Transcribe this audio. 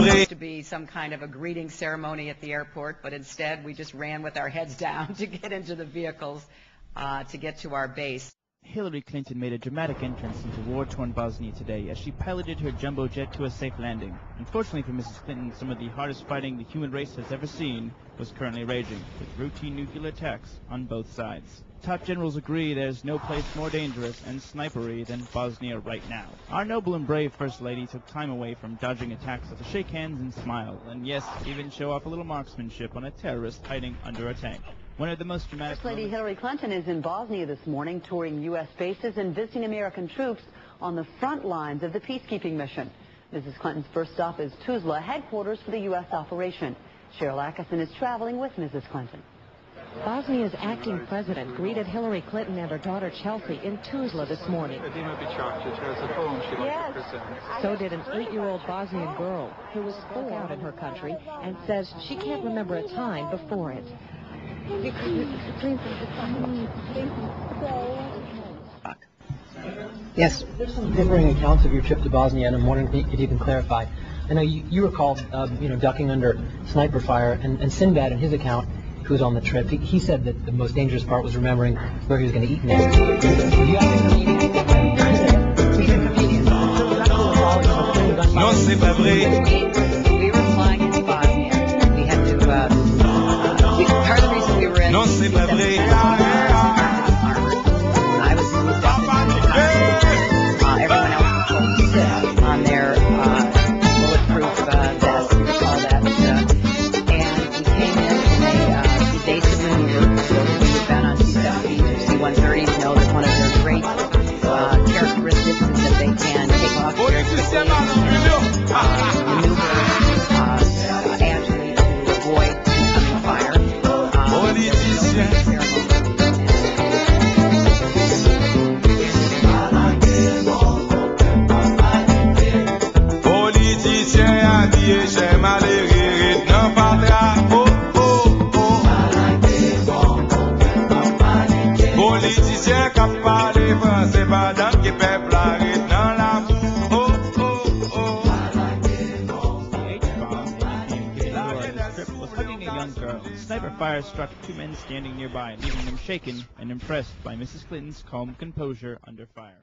supposed to be some kind of a greeting ceremony at the airport, but instead we just ran with our heads down to get into the vehicles to get to our base. Hillary Clinton made a dramatic entrance into war-torn Bosnia today as she piloted her jumbo jet to a safe landing. Unfortunately for Mrs. Clinton, some of the hardest fighting the human race has ever seen was currently raging, with routine nuclear attacks on both sides. Top generals agree there's no place more dangerous and snipery than Bosnia right now. Our noble and brave First Lady took time away from dodging attacks to shake hands and smile, and yes, even show off a little marksmanship on a terrorist hiding under a tank. One of the most dramatic First Lady Hillary Clinton is in Bosnia this morning, touring U.S. bases and visiting American troops on the front lines of the peacekeeping mission. Mrs. Clinton's first stop is Tuzla, headquarters for the U.S. operation. Cheryl Atkinson is traveling with Mrs. Clinton. Bosnia's acting president greeted Hillary Clinton and her daughter Chelsea in Tuzla this morning. Yes. So did an 8-year-old Bosnian girl who was spoke out in her country and says she can't remember a time before it. Yes. There's some differing accounts of your trip to Bosnia, and I'm wondering if you can clarify. I know you recall, ducking under sniper fire, and Sinbad, in his account, who was on the trip, he said that the most dangerous part was remembering where he was going to eat next. No, c'est pas vrai. We were flying into Bosnia. We had to, part of the reason we were in No, c'est pas vrai. I was moved up into the cockpit. Everyone else was told to sit on their bulletproof vests, we call that. And we came in a evasive maneuver. Those of you who've been on C-17 C-130s know that one of their great characteristics is that they can take off very quickly and maneuver agilely to avoid incoming fire. Sniper fire struck two men standing nearby, leaving them shaken and impressed by Mrs. Clinton's calm composure under fire.